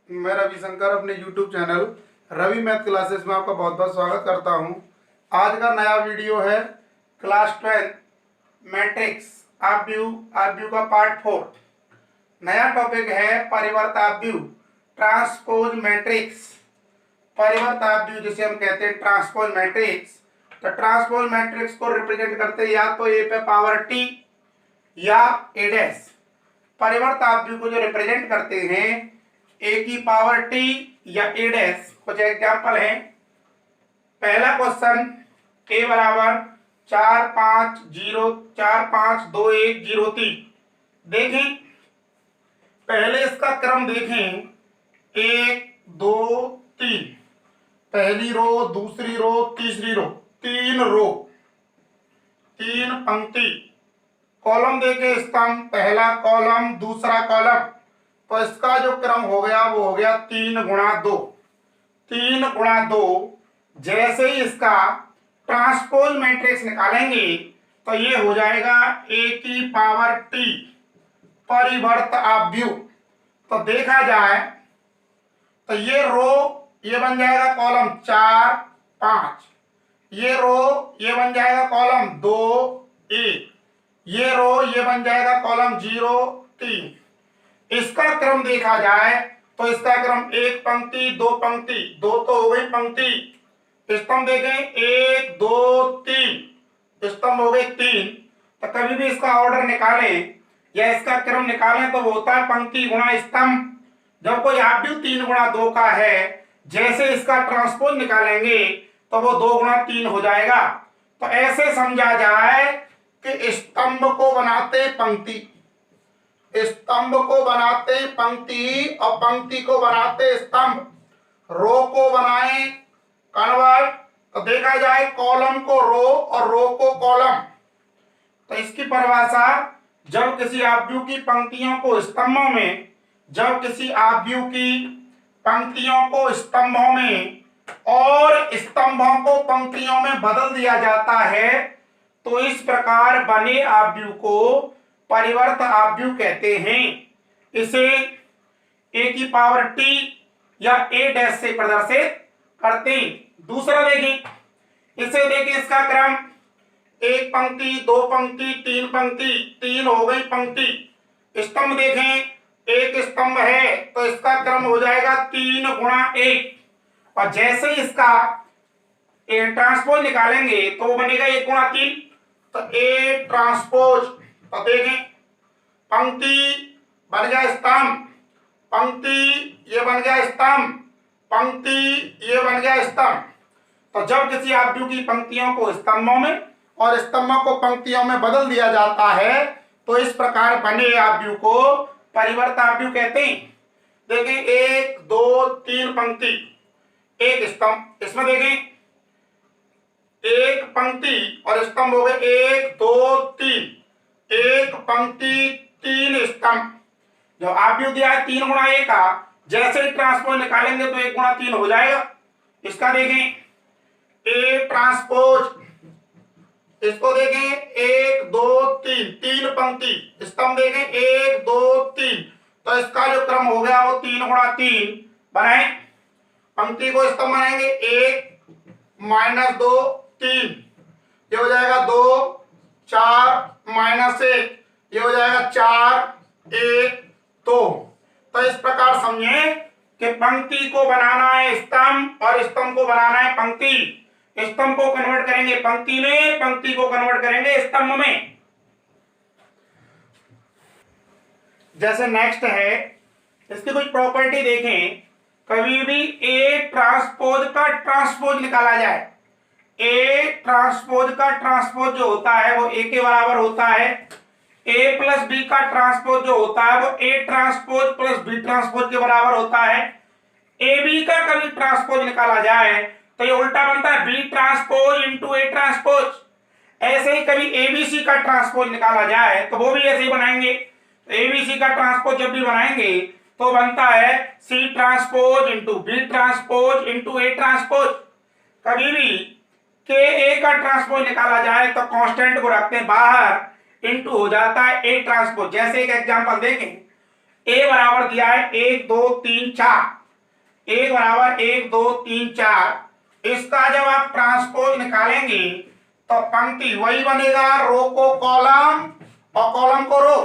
मैं रविशंकर अपने YouTube channel Ravi math classes में आपका बहुत बहुत स्वागत करता हूं। आज का नया वीडियो है क्लास 12 मैट्रिक्स आव्यूह का पार्ट 4। नया टॉपिक है परिवर्ताव्यूह ट्रांसपोज मैट्रिक्स। परिवर्ताव्यूह जिसे हम कहते हैं ट्रांसपोज मैट्रिक्स। तो ट्रांसपोज मैट्रिक्स को रिप्रेजेंट करते हैं या तो ए पे पावर टी या ए डैश। परिवर्ताव्यूह को जो रिप्रेजेंट करते हैं ए की पावर टी या ए डैश। कुछ एग्जाम्पल है। पहला क्वेश्चन ए बराबर 450452103। देखें पहले इसका क्रम देखें 1 2 3, पहली रो, दूसरी रो, तीसरी रो, 3 रो, 3 पंक्ति। कॉलम देखें स्तंभ, पहला कॉलम दूसरा कॉलम। तो इसका जो क्रम हो गया वो हो गया 3 गुणा 2। 3 गुणा 2। जैसे ही इसका ट्रांसपोज मैट्रिक्स निकालेंगे तो ये हो जाएगा ए की पावर टी परिवर्ताव्यूह। तो देखा जाए तो ये रो ये बन जाएगा कॉलम 4 5, ये रो ये बन जाएगा कॉलम 2 1, ये रो ये बन जाएगा कॉलम 0 3। इसका क्रम देखा जाए तो इसका क्रम 1 पंक्ति 2 पंक्ति, 2 तो हो गई पंक्ति। स्तंभ देखें 1 2 3, स्तंभ हो गए 3। तो कभी भी इसका ऑर्डर निकालें या इसका क्रम निकालें तो वो होता है पंक्ति गुणा स्तंभ। जब कोई आव्यूह 3 गुणा 2 का है, जैसे इसका ट्रांसपोज निकालेंगे तो वो 2 गुणा 3 हो जाएगा। तो ऐसे समझा जाए कि स्तंभ को बनाते पंक्ति, स्तंभ को बनाते पंक्ति और पंक्ति को बनाते स्तंभ, रो को बनाए कन्वर्ट। तो देखा जाए कॉलम को रो और रो को कॉलम। तो इसकी परिभाषा, जब किसी आव्यूह की पंक्तियों को स्तंभों में, जब किसी आव्यूह की पंक्तियों को स्तंभों में और स्तंभों को पंक्तियों में बदल दिया जाता है तो इस प्रकार बने आव्यूह को परिवर्ताव्यूह कहते हैं। इसे ए की पावर टी या ए डैश से प्रदर्शित करते हैं। दूसरा देखें, इसे देखें इसका क्रम 1 पंक्ति 2 पंक्ति 3 पंक्ति, 3 हो गई पंक्ति। स्तंभ देखें 1 स्तंभ है तो इसका क्रम हो जाएगा 3 गुणा 1। और जैसे ही इसका ट्रांसपोज निकालेंगे तो वो बनेगा 1 गुणा 3। तो ए ट्रांसपोज, तो देखें पंक्ति बन गया स्तंभ, पंक्ति ये बन गया स्तंभ, पंक्ति ये बन गया स्तंभ। तो जब किसी आव्यूह की पंक्तियों को स्तंभों में और स्तंभों को पंक्तियों में बदल दिया जाता है तो इस प्रकार बने आव्यूह को परिवर्ताव्यूह कहते हैं। देखें 1 2 3 पंक्ति 1 स्तंभ, इसमें देखें 1 पंक्ति और स्तंभ हो गए 1 2 3, 1 पंक्ति 3 स्तंभ। जो आव्यूह दिया है 3 गुणा 1 का, जैसे ही ट्रांसपोज निकालेंगे तो 1 गुणा 3 हो जाएगा। इसका देखें ए ट्रांसपोज, इसको देखें 1 2 3, 3 पंक्ति, स्तंभ देखें 1 2 3। तो इसका जो क्रम हो गया वो 3 गुणा 3 बनाए। पंक्ति को स्तंभ बनाएंगे 1 - 2 3, ये हो जाएगा 2 4 -1, ये हो जाएगा 4 1 2। तो इस प्रकार समझें कि पंक्ति को बनाना है स्तंभ और स्तंभ को बनाना है पंक्ति। स्तंभ को कन्वर्ट करेंगे पंक्ति में, पंक्ति को कन्वर्ट करेंगे स्तंभ में। जैसे नेक्स्ट है, इसकी कुछ प्रॉपर्टी देखें। कभी भी ए ट्रांसपोज का ट्रांसपोज निकाला जाए, ए ट्रांसपोज का ट्रांसपोज जो होता है वो ए के बराबर होता है। ए प्लस बी का ट्रांसपोज जो होता है वो A transpose plus B transpose के बराबर होता है। ए बी का कभी ट्रांसपोज निकाला जाए तो ये उल्टा बनता है B transpose into A transpose. ऐसे ही कभी एबीसी का ट्रांसपोज निकाला जाए तो वो भी ऐसे ही बनाएंगे। एबीसी का ट्रांसपोज जब भी बनाएंगे तो बनता है C transpose into B transpose into A transpose. कभी भी के ए का ट्रांसपोज निकाला जाए तो कांस्टेंट को रखते हैं बाहर, इंटू हो जाता है ए ट्रांसपोज। जैसे एक एग्जांपल देखें, ए बराबर दिया है 1 2 3 4, 1 बराबर 1 2 3 4। इसका जब आप ट्रांसपोज निकालेंगे तो पंक्ति वही बनेगा, रो को कॉलम और कॉलम को रो।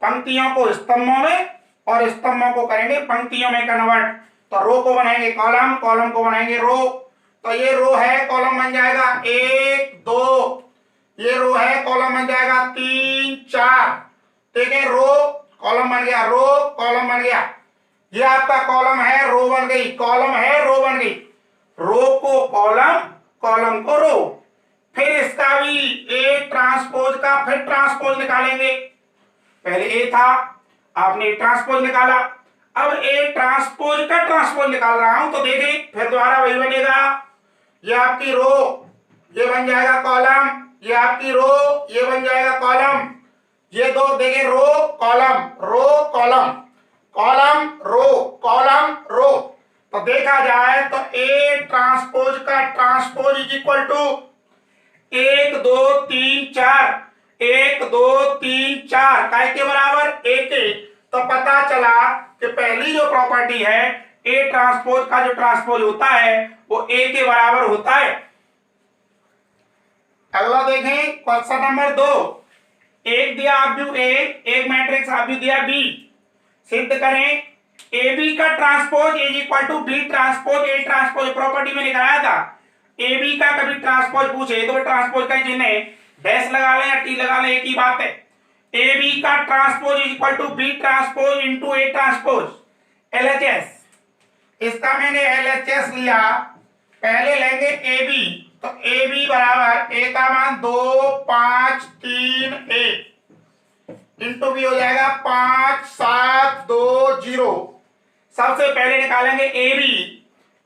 पंक्तियों को स्तंभों में और स्तंभों को करेंगे पंक्तियों में कन्वर्ट। तो रो को बनाएंगे कॉलम, कॉलम को बनाएंगे रो। तो ये रो है, कॉलम बन जाएगा 1 2, ये रो है, कॉलम बन जाएगा 3 4। ठीक है, रो कॉलम बन गया, रो कॉलम बन गया। ये आपका कॉलम है, रो बन गई, कॉलम है, रो बन गई। रो को कॉलम, कॉलम को रो। फिर इसका भी ए ट्रांसपोज का फिर ट्रांसपोज निकालेंगे। पहले ए था, आपने ट्रांसपोज निकाला, अब ए ट्रांसपोज का ट्रांसपोज निकाल रहा हूं। तो देखें फिर दोबारा वही बनेगा, ये आपकी रो, ये बन जाएगा कॉलम, ये आपकी रो, ये बन जाएगा कॉलम। ये दो देखें, row column, row column, column row, column row. तो देखा जाए तो ए ट्रांसपोज का ट्रांसपोज इज इक्वल टू 1 2 3 4, 1 2 3 4 काय के बराबर ए के। तो पता चला कि पहली जो प्रॉपर्टी है ए ट्रांसपोज का जो ट्रांसपोज होता है वो ए के बराबर होता है। अगला देखें क्वेश्चन नंबर 2। एक दिया आव्यूह ए, एक मैट्रिक्स आव्यूह दिया बी। सिद्ध करें ए बी का transpose is equal to B transpose A transpose. Property में निकाला था ए बी का कभी ट्रांसपोज पूछे तो ट्रांसपोज का चिन्ह है, डैश लगा लें या टी लगा लें, एक ही बात है। ए बी का transpose is equal to B transpose into A transpose, LHS. इसका मैंने एलएचएस लिया, पहले लेंगे ए बी। तो ए बी बराबर ए का मान 2 5 3 1 इंटू बी हो जाएगा 5 7 2 0। सबसे पहले निकालेंगे ए बी,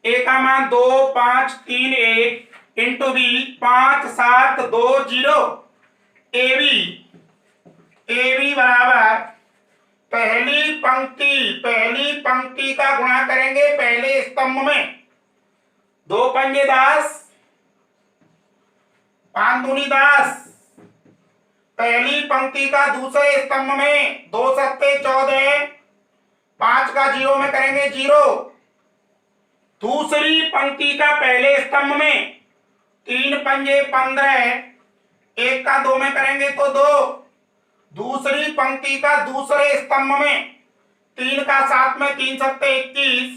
ए का मान 2 5 3 1 इंटू बी 5 7 2 0। ए बी बराबर पहली पंक्ति का गुणा करेंगे पहले स्तंभ में, 2 पंजे 10 5 दूनी 10। पहली पंक्ति का दूसरे स्तंभ में 2 सत्ते 14, 5 का 0 में करेंगे 0। दूसरी पंक्ति का पहले स्तंभ में 3 पंजे 15, 1 का 2 में करेंगे तो 2। दूसरी पंक्ति का दूसरे स्तंभ में 3 का 7 में 3 सत्ते 21,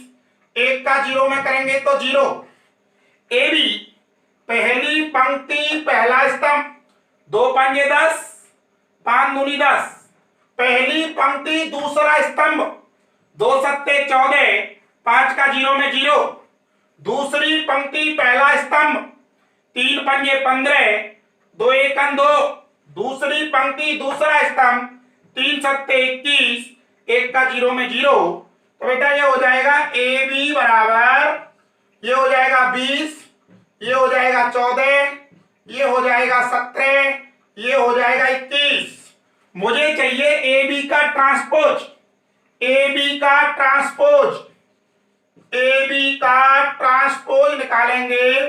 1 का 0 में करेंगे तो 0। ए बी पहली पंक्ति पहला स्तंभ, 2 पंजे 10 5 दूनी 10। पहली पंक्ति दूसरा स्तंभ, 2 सत्ते 14, 5 का 0 में 0। दूसरी पंक्ति पहला स्तंभ, 3 पंजे 15, 2 एकन 2। दूसरी पंक्ति दूसरा स्तंभ, 3 सत्ते 21, 1 का 0 में 0। तो बेटा ये हो जाएगा ए बी बराबर, ये हो जाएगा 20, ये हो जाएगा 14, ये हो जाएगा 17, ये हो जाएगा 21। मुझे चाहिए ए बी का ट्रांसपोज, ए बी का ट्रांसपोज, ए बी का ट्रांसपोज निकालेंगे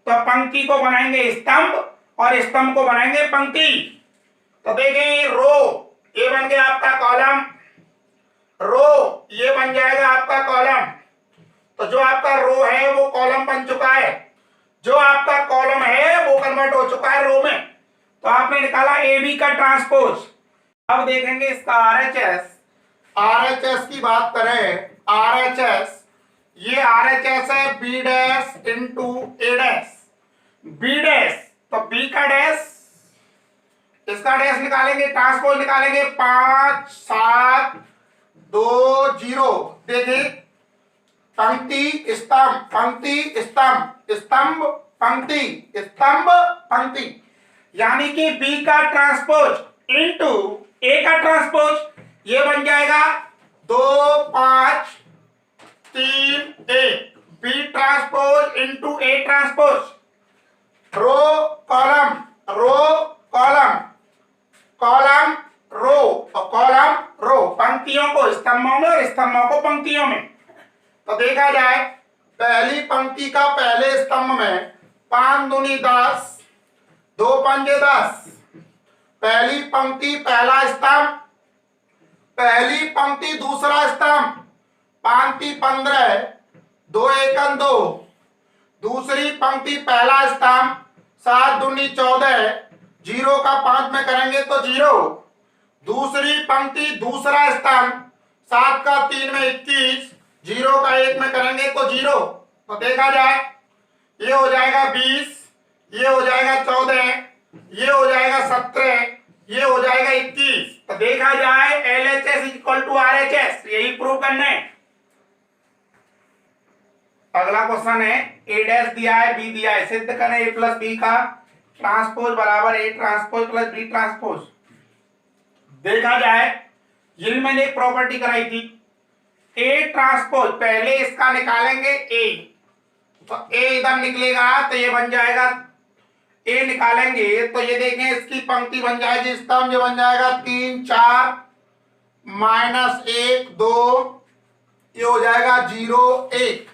तो पंक्ति को बनाएंगे स्तंभ और स्तंभ को बनाएंगे पंक्ति। तो देखें रो ये बन गया आपका कॉलम, रो ये बन जाएगा आपका कॉलम। तो जो आपका रो है वो कॉलम बन चुका है, जो आपका कॉलम है वो कन्वर्ट हो चुका है रो में। तो आपने निकाला ए बी का ट्रांसपोज। अब देखेंगे इसका आरएचएस। आरएचएस की बात करें, आरएचएस ये आरएचएस है B dash into A dash. B dash तो बी का डैश, इसका डैश निकालेंगे, ट्रांसपोज निकालेंगे 5 7 2 0। देखिए पंक्ति स्तंभ, पंक्ति स्तंभ, स्तंभ पंक्ति, स्तंभ पंक्ति, यानी कि बी का ट्रांसपोज इनटू ए का ट्रांसपोज। ये बन जाएगा 2 5 3 1 B transpose into A transpose. Row column, row column, column row और कॉलम रो। पंक्तियों को स्तंभों में और स्तंभों को पंक्तियों में। तो देखा जाए पहली पंक्ति का पहले स्तंभ में 5 दूनी 10, 2 पंजे 10। पहली पंक्ति पहला स्तंभ, पहली पंक्ति दूसरा स्तंभ, 5 × 15, दो एकम दो, दूसरी पंक्ति पहला स्तंभ 7 दूनी 14, 0 का 5 में करेंगे तो 0, दूसरी पंक्ति दूसरा स्तंभ 7 का 3 में 21, 0 का 1 में करेंगे तो 0। तो देखा जाए ये हो जाएगा 20, ये हो जाएगा 14, ये हो जाएगा 17, ये हो जाएगा 21। तो देखा जाए LHS इक्वल टू RHS, यही प्रूव करना है। अगला क्वेश्चन है A डैश दिया है B दिया है, सिद्ध करें A प्लस B का ट्रांसपोज बराबर A transpose plus B transpose. देखा जाए ये मैंने एक प्रॉपर्टी कराई थी, A ट्रांसपोज पहले इसका निकालेंगे A, तो A इधर निकलेगा तो ये बन जाएगा A निकालेंगे तो ये देखें इसकी पंक्ति बन जाएगी, स्तंभ बन जाएगा 3 4 -1 2, ये हो जाएगा 0 1।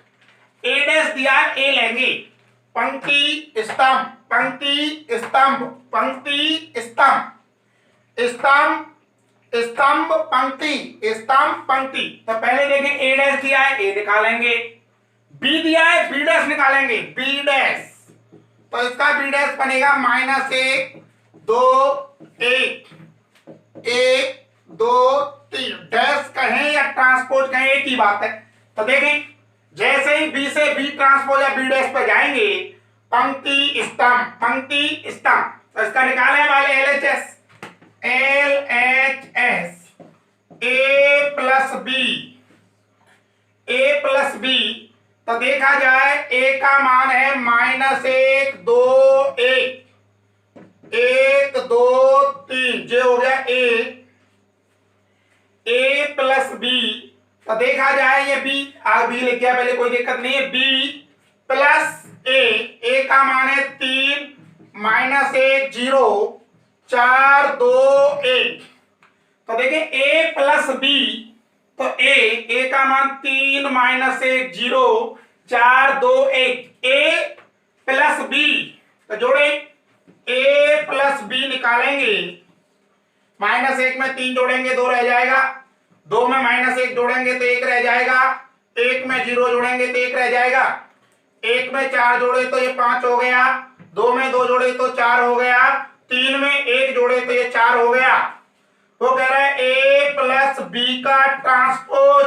A डैश दिया A लेंगे, पंक्ति स्तंभ पंक्ति स्तंभ पंक्ति स्तंभ स्तंभ स्तंभ पंक्ति स्तंभ पंक्ति। तो पहले देखें A डैश दिया है A निकालेंगे, B दिया है B डैश निकालेंगे B डैश, तो इसका B डैश बनेगा -1 2 1 1 2 3। डैश कहें या ट्रांसपोज कहें एक ही बात है। तो देखें जैसे ही B से B ट्रांसपोज या B डैश पे जाएंगे, पंक्ति स्तंभ, तो इसका निकालने वाले LHS A प्लस B। तो देखा जाए A का मान है -1 2 1 1 2 3, ये हो गया A प्लस B। तो देखा जाए ये B लिख गया पहले, कोई दिक्कत नहीं है। B प्लस A का मान है 3 -1 0 4 2 1। तो देखिए A प्लस B, तो A का मान 3 -1 0 4 2 1 A प्लस B। तो जोड़े A प्लस B निकालेंगे, -1 में 3 जोड़ेंगे 2 रह जाएगा, 2 में -1 जोड़ेंगे तो 1 रह जाएगा, 1 में 0 जोड़ेंगे तो 1 रह जाएगा, 1 में 4 जोड़े तो ये 5 हो गया, 2 में 2 जोड़े तो 4 हो गया, 3 में 1 जोड़े तो ये 4 हो गया। वो कह रहा है A प्लस B का ट्रांसपोज,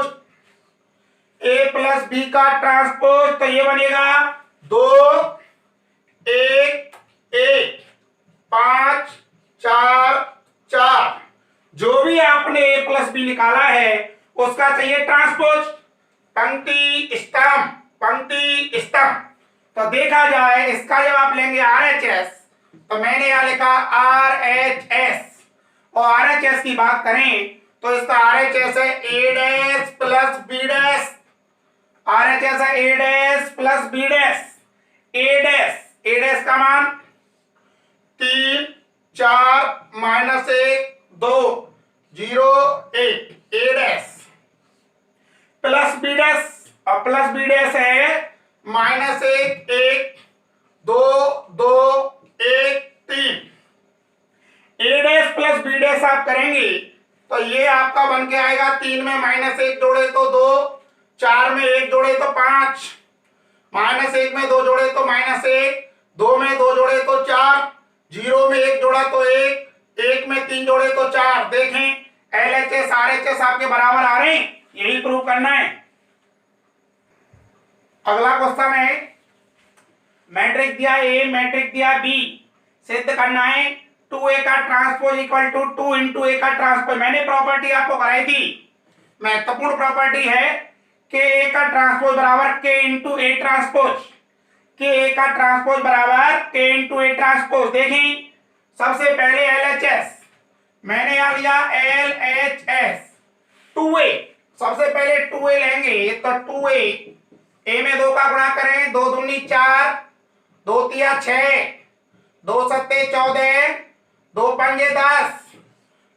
A प्लस B का ट्रांसपोज, तो ये बनेगा 2 1 1 5 4 4। जो भी आपने A प्लस B निकाला है उसका चाहिए ट्रांसपोज, पंक्ति स्तंभ। तो देखा जाए इसका जब आप लेंगे RHS, तो मैंने यहां लिखा RHS, और RHS की बात करें तो इसका RHS है A dash plus B dash, RHS है A dash plus B dash. A dash का मान 3 4 -1 2 0 1 A dash plus B dash, और प्लस B डैश है -1 1 2 2 1 3। A dash plus B dash आप करेंगे तो ये आपका बन के आएगा, 3 में -1 जोड़े तो 2, 4 में 1 जोड़े तो 5, -1 में 2 जोड़े तो -1, 2 में 2 जोड़े तो 4, 0 में 1 जोड़ा तो 1, 1 में 3 जोड़े तो 4। देखें LHS RHS आपके बराबर आ रहे हैं, यही प्रूव करना है। अगला क्वेश्चन है, मैट्रिक्स दिया A मैट्रिक्स दिया B, सिद्ध करना है 2A का transpose equal to 2 into A का ट्रांसपोज। मैंने प्रॉपर्टी आपको कराई थी, महत्वपूर्ण प्रॉपर्टी है कि A का ट्रांसपोज बराबर K इंटू A ट्रांसपोज, कि A का ट्रांसपोज बराबर K इंटू A ट्रांसपोज। देखें सबसे पहले LHS मैंने यहां लिया LHS 2A, सबसे पहले 2A लेंगे तो 2A A में 2 का गुणा करें, 2 दूनी 4 2 तिया 6 2 सत्ते 14 2 पंजे 10।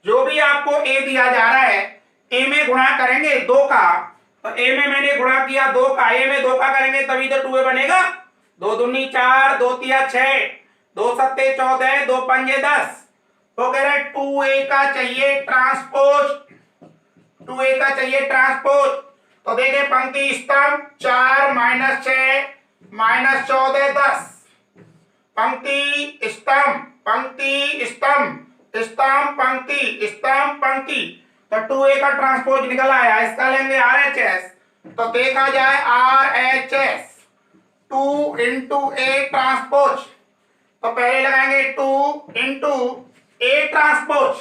जो भी आपको A दिया जा रहा है A में गुणा करेंगे 2 का, तो A में मैंने गुणा किया 2 का, A में 2 का करेंगे तभी तो 2A बनेगा। 2 दूनी 4 2 तिया 6 2 सत्ते 14 2 पंजे 10। तो कह रहे 2A का चाहिए ट्रांसपोज, 2A का चाहिए ट्रांसपोज। तो देखिए पंक्ति स्तंभ 4 माइनस 6 माइनस 14 10। पंक्ति स्तंभ पंक्ति स्तंभ स्तंभ पंक्ति स्तंभ पंक्ति। तो 2a का ट्रांसपोज निकल आया, इसका लेंगे RHS। तो देखा जाए RHS 2 इंटू ए ट्रांसपोज। तो पहले लगाएंगे 2 इंटू ए ट्रांसपोज,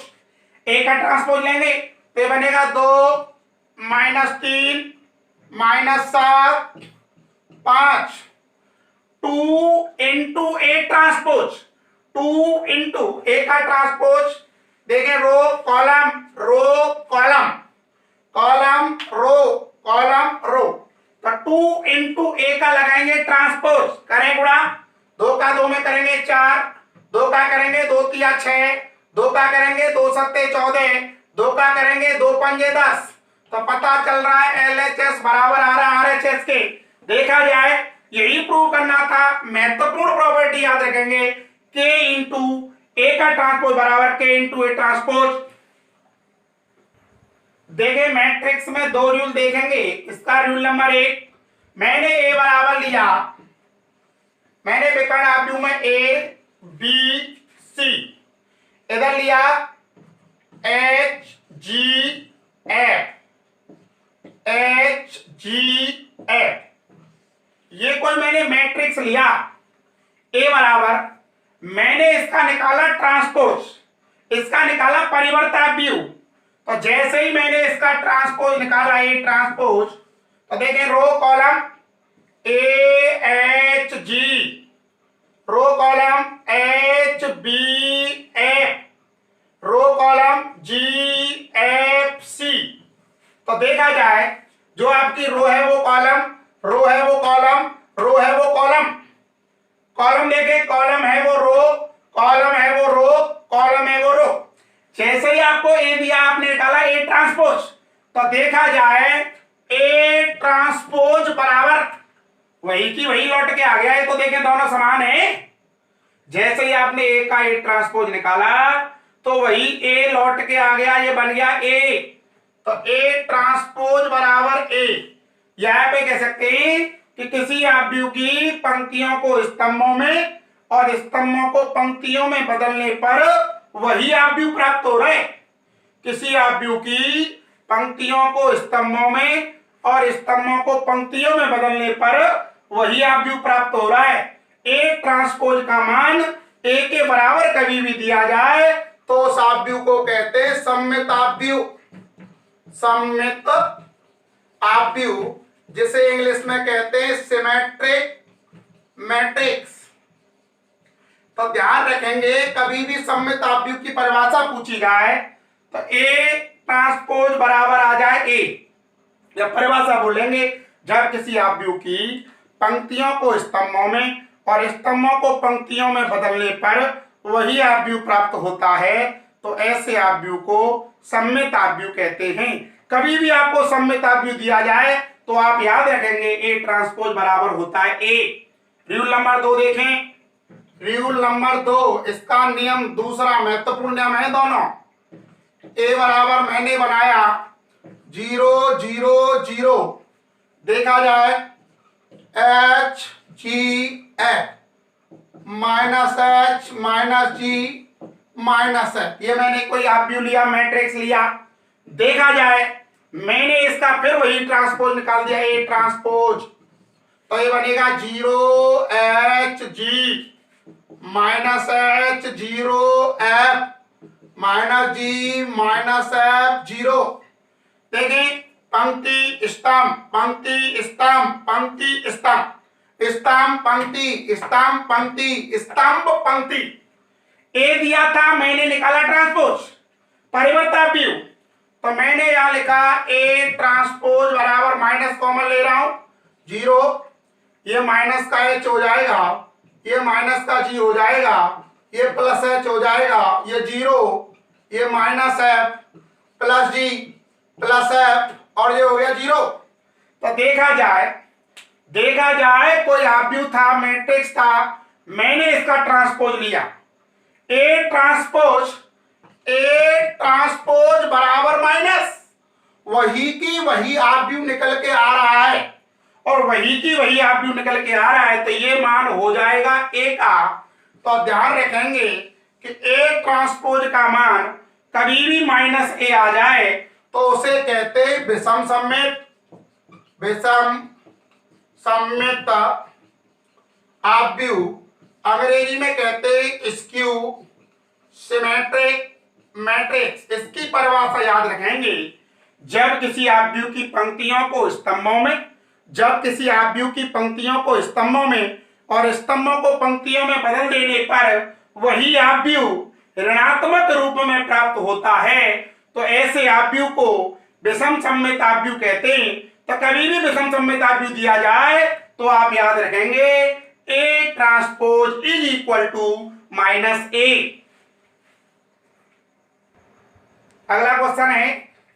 ए का ट्रांसपोज लेंगे तो बनेगा 2 minus 3 minus 7 5। 2 into A transpose, 2 into A का ट्रांसपोज। देखें row column column column column row. तो 2 इंटू ए का लगाएंगे ट्रांसपोज, करें गुणा, 2 का 2 में करेंगे 4, 2 का करेंगे 2 तिया 6, 2 का करेंगे 2 सत्ते 14, 2 का करेंगे 2 पंजे 10। तो पता चल रहा है LHS बराबर आ रहा है RHS के। देखा जाए यही प्रूव करना था, महत्वपूर्ण प्रॉपर्टी याद रखेंगे, K इंटू ए का ट्रांसपोज बराबर K इंटू ए ट्रांसपोज। देखें मैट्रिक्स में 2 रूल देखेंगे। इसका रूल नंबर 1, मैंने ए बराबर लिया, मैंने विकर्ण आव्यूह में ए बी सी, इधर लिया एच जी एफ। ये कोई मैंने मैट्रिक्स लिया ए बराबर, मैंने इसका निकाला ट्रांसपोज, इसका निकाला परिवर्ताव्यूह। तो जैसे ही मैंने इसका ट्रांसपोज निकाला ए ट्रांसपोज, तो देखें row column A H G, row column H B F, row column G F C. तो देखा जाए जो आपकी रो है वो कॉलम, रो है वो कॉलम, रो है वो कॉलम, कॉलम देखें कॉलम है वो रो, कॉलम है वो रो, कॉलम है वो रो। जैसे ही आपको ए दिया आपने निकाला ए ट्रांसपोज, तो देखा जाए ए ट्रांसपोज बराबर वही की वही लौट के आ गया है। तो देखें दोनों समान है। जैसे ही आपने ए का ए ट्रांसपोज निकाला तो वही ए लौट के आ गया, ये बन गया ए। तो ए ट्रांसपोज बराबर ए। यहां पे कह सकते हैं कि किसी आव्यूह की पंक्तियों को स्तंभों में और स्तंभों को पंक्तियों में बदलने पर वही आव्यूह प्राप्त हो रहा है। किसी आव्यूह की पंक्तियों को स्तंभों में और स्तंभों को पंक्तियों में बदलने पर वही आव्यूह प्राप्त हो रहा है। ए ट्रांसपोज का मान ए के बराबर कभी भी दिया जाए तो उस आव्यूह को कहते हैं सममित आव्यूह। सममित आव्यूह, जिसे इंग्लिश में कहते हैं सिमेट्रिक मैट्रिक्स। तो ध्यान रखेंगे कभी भी सममित आव्यूह की परिभाषा पूछी जाए तो ए ट्रांसपोज बराबर आ जाए ए। जब परिभाषा बोलेंगे जब किसी आव्यूह की पंक्तियों को स्तंभों में और स्तंभों को पंक्तियों में बदलने पर वही आव्यूह प्राप्त होता है, तो ऐसे आव्यूह को सममित आव्यूह कहते हैं। कभी भी आपको सममित आव्यूह दिया जाए तो आप याद रखेंगे ए ट्रांसपोज बराबर होता है ए। रूल नंबर 2 देखें, रूल नंबर 2, इसका नियम दूसरा महत्वपूर्ण नियम है दोनों। ए बराबर मैंने बनाया 0 0 0, देखा जाए H G F minus H minus G minus F. ये मैंने कोई आव्यूह लिया, मैट्रिक्स लिया, देखा जाए मैंने इसका फिर वही ट्रांसपोज निकाल दिया ए ट्रांसपोज। तो ये बनेगा 0 H G minus H 0 F minus G minus F 0। देखिए पंक्ति स्तंभ पंक्ति स्तंभ पंक्ति स्तंभ स्तंभ पंक्ति स्तंभ पंक्ति स्तंभ पंक्ति। ए दिया था, मैंने निकाला ट्रांसपोज परिवर्ताव्यूह। तो मैंने यहां लिखा ए ट्रांसपोज बराबर माइनस कॉमन ले रहा हूं 0, ये माइनस का एच हो जाएगा, ये माइनस का जी हो जाएगा, ये प्लस एच हो जाएगा, ये 0, ये माइनस एफ प्लस जी प्लस एफ और ये हो गया 0। तो देखा जाए कोई आव्यूह था, मैट्रिक्स था, मैंने इसका ट्रांसपोज लिया ए ट्रांसपोज बराबर माइनस वही की वही ऑब्व्यू निकल के आ रहा है, और वही की वही ऑब्व्यू निकल के आ रहा है, तो ये मान हो जाएगा ए का। तो ध्यान रखेंगे कि ए ट्रांसपोज का मान कभी भी माइनस ए आ जाए तो उसे कहते हैं विषम सममित, विषम सममित ऑब्व्यू, अंग्रेजी में कहते हैं स्क्यू सिमेट्रिक मैट्रिक्स। इसकी परिभाषा याद रखेंगे, जब किसी ऑब्व्यू की पंक्तियों को स्तंभों में, जब किसी ऑब्व्यू की पंक्तियों को स्तंभों में और स्तंभों को पंक्तियों में बदल देने पर वही ऑब्व्यू ऋणात्मक रूप में प्राप्त होता है, तो ऐसे ऑब्व्यू को विषम सममित ऑब्व्यू कहते हैं। तो कभी भी विषम सममित ऑब्व्यू दिया जाए तो आप याद रखेंगे A transpose is equal to minus A. अगला क्वेश्चन है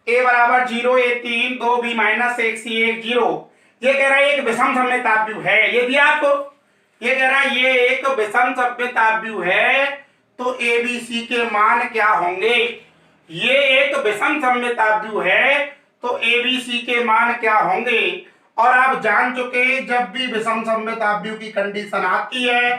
ए बराबर 0 ए 3 2 बी माइनस 1 सी 1 0। ये कह रहा है एक विषम सममित ऑब्व्यू है, ये दिया आपको, ये कह रहा है ये एक विषम सममित ऑब्व्यू है, तो ए बी सी के मान क्या होंगे। ये एक विषम सममित ऑब्व्यू है तो ए बी सी के मान क्या होंगे। और आप जान चुके जब भी विषम सममित ऑब्व्यू की कंडीशन आती है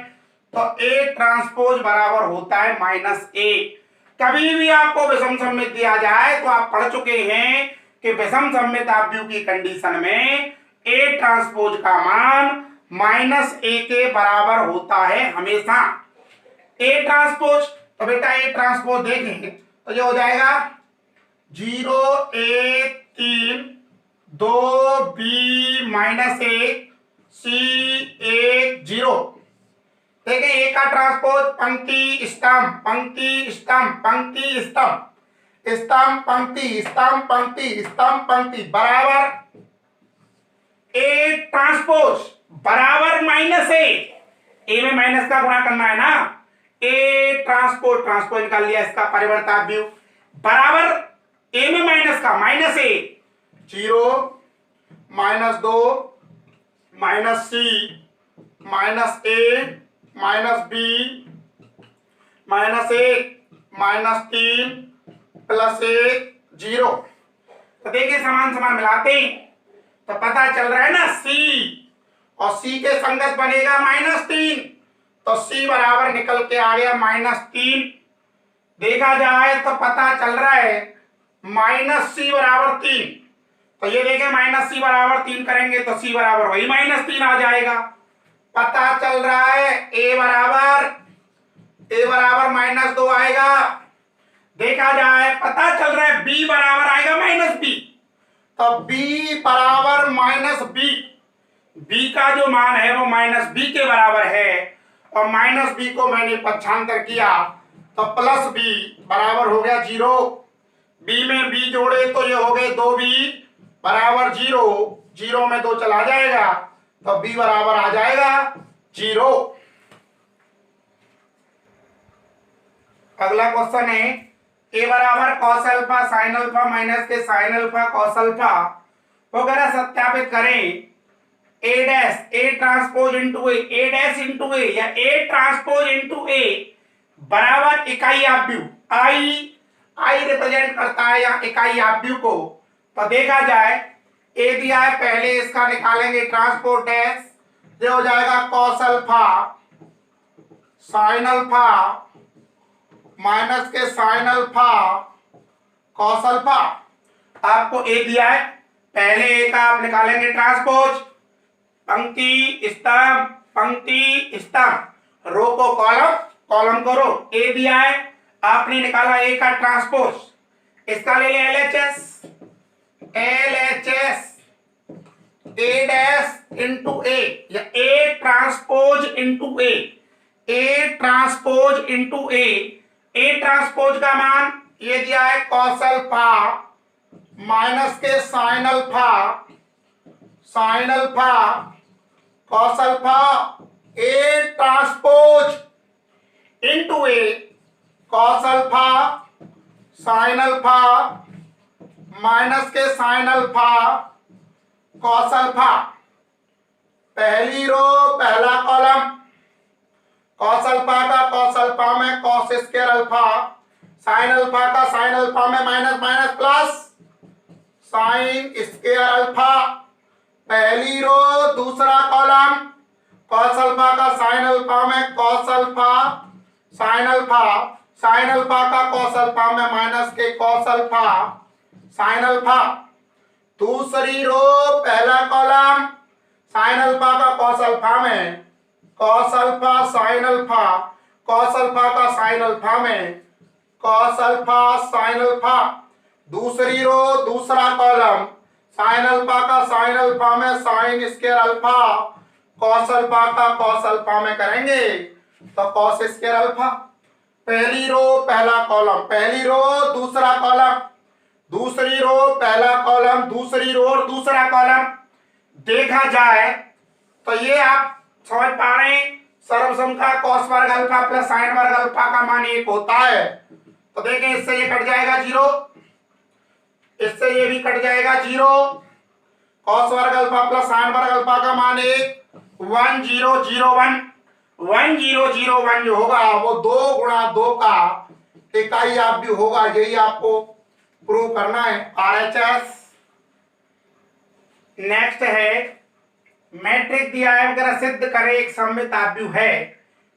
तो ए ट्रांसपोज बराबर होता है माइनस ए। कभी भी आपको विषम सममित दिया जाए तो आप पढ़ चुके हैं कि विषम सममित ऑब्व्यू की कंडीशन में ए ट्रांसपोज का मान माइनस ए के बराबर होता है हमेशा। ए ट्रांसपोज, तो बेटा ए ट्रांसपोज देखेंगे तो ये हो जाएगा 0 ए 3 2 बी माइनस 1 सी 1 0। देखिए ए का ट्रांसपोज पंक्ति स्तंभ पंक्ति स्तंभ पंक्ति स्तंभ स्तंभ पंक्ति स्तंभ पंक्ति स्तंभ पंक्ति बराबर ए ट्रांसपोज बराबर माइनस ए में माइनस का गुणा करना है ना, ए ट्रांसपोज, ट्रांसपोज निकाल लिया, इसका परिवर्त ऑब्व्यू बराबर ए में माइनस का minus A 0 minus 2 minus C minus A minus B minus 1 minus 3 plus 1 0। तो देखिए समान समान मिलाते हैं तो पता चल रहा है ना सी और सी के संगत बनेगा -3, तो सी बराबर निकल के आ गया -3। देखा जाए तो पता चल रहा है -c बराबर 3, तो ये देखें -c बराबर 3 करेंगे तो c बराबर वही -3 आ जाएगा। पता चल रहा है a बराबर -2 आएगा। देखा जाए पता चल रहा है b बराबर आएगा -b, तो b बराबर -b, b का जो मान है वो -b के बराबर है, और -b को मैंने पक्षांतर किया तो +b बराबर हो गया 0। b में b जोड़े तो ये हो गए 2b बराबर 0, 0 में 2 चला जाएगा तो b बराबर आ जाएगा 0। अगला क्वेश्चन है a बराबर cos alpha sin alpha minus के sin अल्फा cos अल्फा वगैरह सत्यापित करें। a transpose into A dash into A या a ट्रांसपोज इंटू ए बराबर इकाई ऑब्व्यू, आई रिप्रेजेंट करता है या इकाई ऑब्व्यू को। तो देखा जाए ए दिया है, पहले इसका निकालेंगे ट्रांसपोज डैश, ये हो जाएगा cos alpha sin alpha minus के sin अल्फा cos अल्फा। आपको ए दिया है, पहले ए का आप निकालेंगे ट्रांसपोज, पंक्ति स्तंभ, रो को कॉलम, कॉलम को रो। ए दिया है, आपने निकाला ए का ट्रांसपोज, इसका ले लिया LHS A dash into A या A transpose into A transpose into A transpose का मान ये दिया है cos अल्फा माइनस के sin alpha cos alpha, A transpose into A cos alpha sin alpha minus के sin अल्फा cos अल्फा। पहली रो पहला कॉलम cos अल्फा का cos अल्फा में cos square alpha, sin alpha का sin अल्फा में minus minus plus sine square alpha, पहली रो दूसरा column cos alpha का साइन अल्फा में cos alpha sine alpha, sine alpha का कॉस अल्फा में माइनस के कॉस अल्फा साइन अल्फा, दूसरी रो पहला कॉलम साइन अल्फा का कॉस अल्फा में cos alpha sine alpha, cos alpha का साइन अल्फा में कॉस अल्फा साइन अल्फा, दूसरी रो दूसरा कॉलम साइन अल्फा का साइन अल्फा में sine square alpha, cos alpha का कॉस अल्फा में करेंगे तो कॉस स्क्वायर अल्फा। पहली रो पहला कॉलम, पहली रो दूसरा कॉलम, दूसरी रो पहला कॉलम, दूसरी रो और दूसरा कॉलम। देखा जाए तो ये आप समझ पा रहे हैं, सर्वसम का कॉस वर्ग अल्फा प्लस साइन वर्ग अल्फा का मान 1 होता है। तो देखें इससे ये कट जाएगा 0, इससे ये भी कट जाएगा 0, कॉस वर्ग अल्फा प्लस साइन वर्ग अल्फा का मान 1, 1 0 0 1, 1 0 0 1 जो होगा वो 2 गुणा 2 का इकाई आप भी होगा, यही आपको प्रूव करना है RHS। नेक्स्ट है मैट्रिक्स दिया है, अगर सिद्ध करें एक सममित आव्यूह है।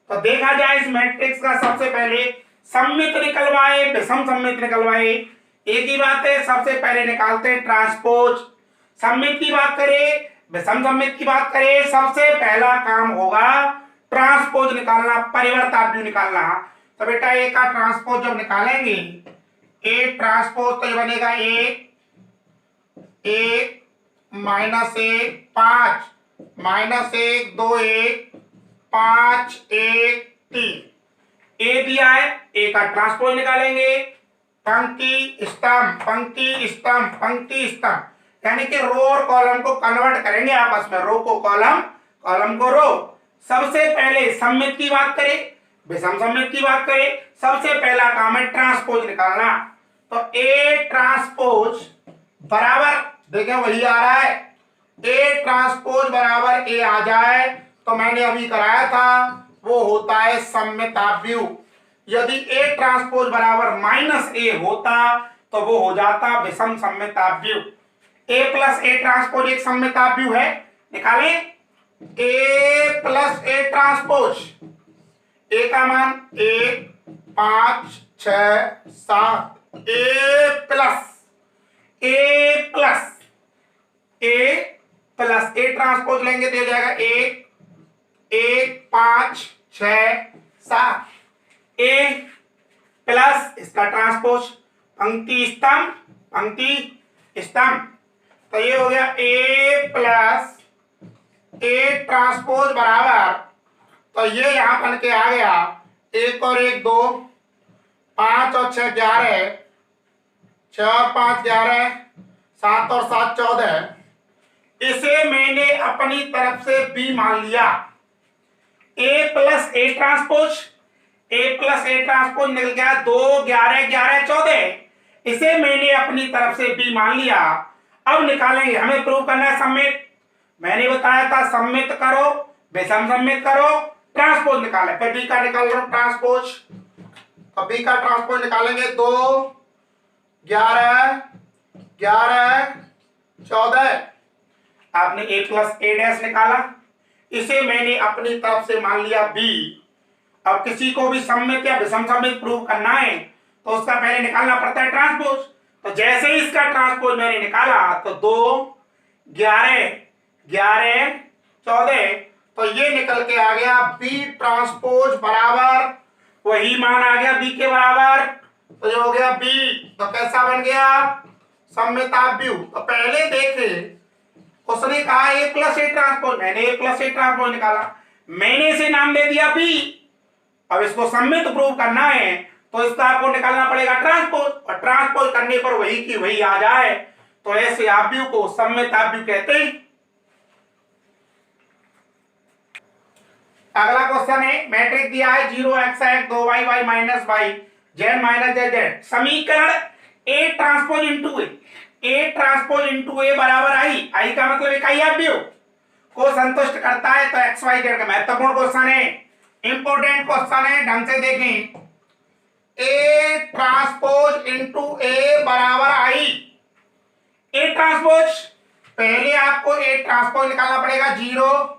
तो देखा जाए इस मैट्रिक्स का सबसे पहले सममित निकलवाए विषम सममित निकलवाए, एक ही बात है, सबसे पहले निकालते हैं ट्रांसपोज। सममित की बात करें विषम सममित की बात करें, सबसे पहला काम होगा ट्रांसपोज निकालना, परिवर्त आव्यूह निकालना। तो बेटा ए का ट्रांसपोज जब निकालेंगे ए ट्रांसपोज तो ये बनेगा 1 1 माइनस 1 5 माइनस 1 2 1 5 1 3। ए दिया है, ए का ट्रांसपोज निकालेंगे पंक्ति स्तंभ पंक्ति स्तंभ पंक्ति स्तंभ, यानी कि रो और कॉलम को कन्वर्ट करेंगे आपस में, रो को कॉलम कॉलम को रो। सबसे पहले सममित की बात करें विषम सममित की बात करें, सबसे पहला काम है ट्रांसपोज निकालना। तो ए ट्रांसपोज बराबर देखें वही आ रहा है, ए ट्रांसपोज बराबर ए आ जाए तो मैंने अभी कराया था वो होता है सममित आव्यूह। यदि ए ट्रांसपोज बराबर माइनस ए होता तो वो हो जाता विषम सममित आव्यूह। ए प्लस ए ट्रांसपोज एक सममित आव्यूह है, निकालें ए प्लस ए ट्रांसपोज। ए का मान 1 5 6 7, ए प्लस ए ट्रांसपोज लेंगे तो हो जाएगा 1 1 5 6 7, ए प्लस इसका ट्रांसपोज पंक्ति स्तंभ। तो ये हो गया ए प्लस ए ट्रांसपोज बराबर, तो ये यहां बन के आ गया 1 और 1 2, 5 और 6 11, 6 और 5 11, 7 और 7 14। इसे मैंने अपनी तरफ से बी मान लिया। ए प्लस ए ट्रांसपोज निकल गया 2 11 11 14, इसे मैंने अपनी तरफ से बी मान लिया। अब निकालेंगे, हमें प्रूव करना है सममित। मैंने बताया था सममित करो विषम सममित करो ट्रांसपोज निकाले, फिर बी का निकाल लो ट्रांसपोज। तो बी का ट्रांसपोज निकालेंगे 2 11 11 14, आपने ए प्लस ए डैश निकाला, इसे मैंने अपनी तरफ से मान लिया बी। अब किसी को भी सममित या विषम सममित प्रूव करना है तो उसका पहले निकालना पड़ता है ट्रांसपोज। तो जैसे ही इसका ट्रांसपोज मैंने निकाला तो 2 11 11 14, तो ये निकल के आ गया बी ट्रांसपोज बराबर वही मान आ गया बी के बराबर, तो ये हो गया बी। तो कैसा बन गया सममित आव्यूह। तो पहले देखे उसने कहा ए प्लस ए ट्रांसपोज, मैंने ए प्लस ए ट्रांसपोज निकाला, मैंने इसे नाम दे दिया बी। अब इसको सममित प्रूव करना है तो इसका आपको निकालना पड़ेगा ट्रांसपोज, और ट्रांसपोज करने पर वही की वही आ जाए तो ऐसे आव्यूह को सममित आव्यूह कहते हैं। अगला क्वेश्चन है, मैट्रिक्स दिया है 0x 2y y minus y z minus z, समीकरण ए ट्रांसपोज इंटू ए बराबर आई का मतलब इकाई आव्यूह को संतुष्ट करता है। तो एक्स वाई जेड का महत्वपूर्ण क्वेश्चन है, इंपोर्टेंट क्वेश्चन है, ढंग से देखें। ए ट्रांसपोज इंटू ए बराबर आई, ए ट्रांसपोज, पहले आपको ए ट्रांसपोज निकालना पड़ेगा। 0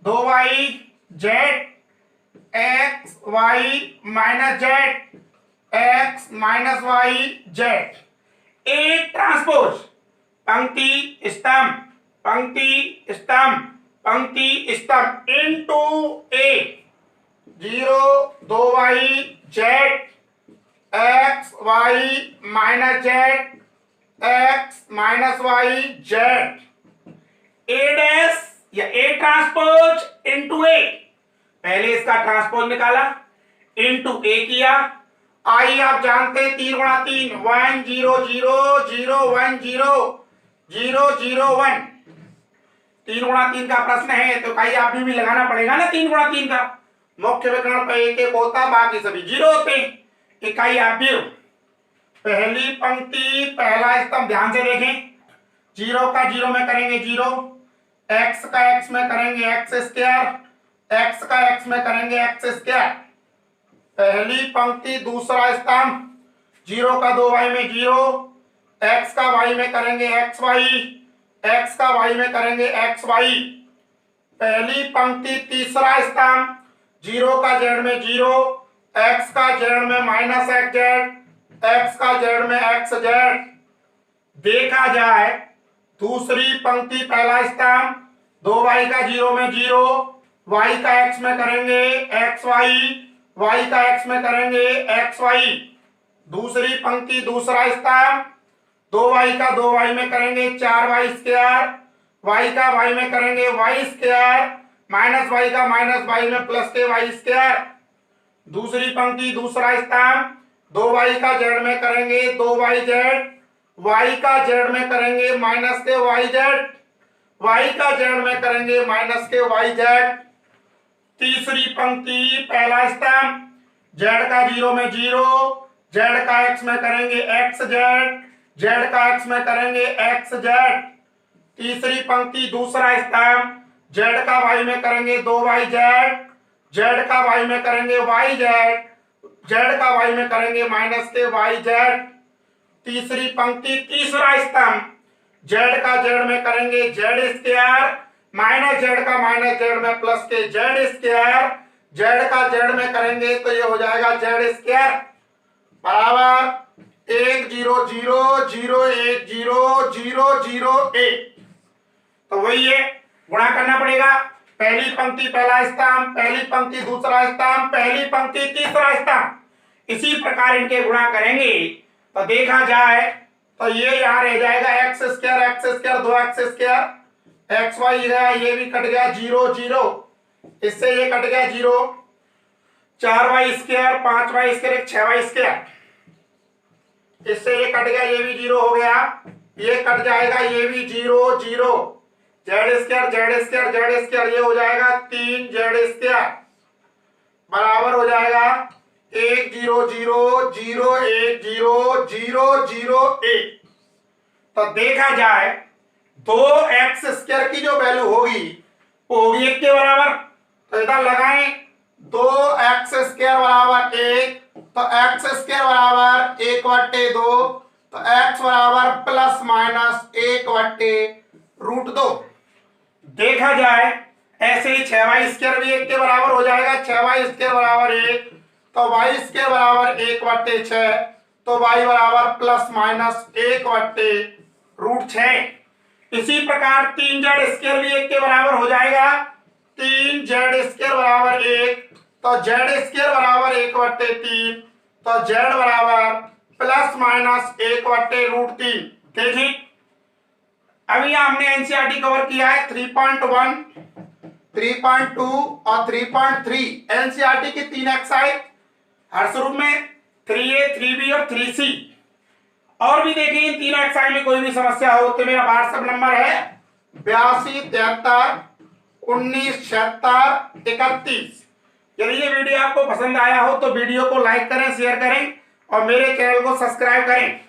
2y Z X Y minus Z X minus Y Z. A transpose पंक्ति स्तंभ पंक्ति स्तंभ पंक्ति स्तंभ into A. 0 2y Z X Y minus Z X minus Y Z. A dash या ए ट्रांसपोज इनटू ए, पहले इसका ट्रांसपोज निकाला, इनटू ए किया। आई आप जानते हैं 3 गुणा 3 1 0 0 0 1 0 0 0 1। 3 गुणा 3 का प्रश्न है तो कहीं आप भी लगाना पड़ेगा ना। 3 गुणा 3 का मुख्य विकर्ण पे एक एक होता, बाकी सभी 0 होते हैं। इकाई आप भी पहली पंक्ति पहला स्तंभ ध्यान से देखें। 0 का 0 में करेंगे 0, x का x में करेंगे x स्क्वायर, x का x में करेंगे x स्क्वायर। पहली पंक्ति दूसरा स्तंभ 0 का 2y में 0, x का y में करेंगे xy, x का y में करेंगे xy। पहली पंक्ति तीसरा स्तंभ 0 का z में 0, x का z में माइनस xz, x का z में xz। देखा जाए दूसरी पंक्ति पहला स्तंभ 2y का 0 में 0, y का x में करेंगे xy, y का x में करेंगे xy। दूसरी पंक्ति दूसरा स्तंभ 2y का 2y में करेंगे 4y स्क्वायर, y का y में करेंगे y स्क्वायर, माइनस y का माइनस y में प्लस के y स्क्वायर। दूसरी पंक्ति दूसरा स्तंभ 2y का z में करेंगे 2yz, y का z में करेंगे माइनस के yz, y का z में करेंगे माइनस के yz। तीसरी पंक्ति पहला स्तंभ z का 0 में 0, z का x में करेंगे xz, z का x में करेंगे xz। तीसरी पंक्ति दूसरा स्तंभ z का y में करेंगे 2yz, z का y में करेंगे yz, z का y में करेंगे माइनस के yz। तीसरी पंक्ति तीसरा स्तंभ z का z में करेंगे z स्क्वायर, माइनस z का माइनस z में प्लस के z स्क्वायर, z का z में करेंगे तो ये हो जाएगा z स्क्वायर बराबर 1 0 0 0 1 0 0 0 1। तो वही है, गुणा करना पड़ेगा। पहली पंक्ति पहला स्तंभ, पहली पंक्ति दूसरा स्तंभ, पहली पंक्ति तीसरा स्तंभ। इसी प्रकार इनके गुणा करेंगे तो देखा जाए तो ये यहाँ रह जाएगा x square 2x square, X Y गया, ये भी कट गया 0 0, इससे ये कट गया 0, 4y square 5y square 6y square, इससे ये कट गया, ये भी 0 हो गया, ये कट जाएगा, ये भी 0 0, जेड स्क्वायर ये हो जाएगा 3 जेड स्क्वायर बराबर हो जाएगा 1 0 0 0 1 0 0 0 1। तो देखा जाए 2x स्क्वायर की जो वैल्यू होगी वो होगी 1 के बराबर। तो इधर लगाएं 2x स्क्वायर बराबर 1, तो x स्क्वायर बराबर 1/2, तो x बराबर प्लस माइनस 1/√2। देखा जाए ऐसे ही 6y स्क्वायर भी 1 के बराबर हो जाएगा, 6y स्क्वायर बराबर 1, तो y स्क्वायर बराबर 1/6, तो y बराबर प्लस माइनस 1/√6। इसी प्रकार 3z स्क्वायर भी 1 के बराबर हो जाएगा, 3z स्क्वायर बराबर 1, तो z स्क्वायर बराबर 1/3, तो z बराबर प्लस माइनस 1/√3। देखिए अभी हमने एनसीईआरटी कवर किया है 3.1, 3.2 और 3.3। एनसीईआरटी की 3 एक्सरसाइज हर स्वरूप में 3A 3B और 3C। और भी देखिए इन तीनों एक्सरसाइज में कोई भी समस्या हो तो मेरा व्हाट्सएप नंबर है 82 73 19 76 31। यदि ये वीडियो आपको पसंद आया हो तो वीडियो को लाइक करें, शेयर करें और मेरे चैनल को सब्सक्राइब करें।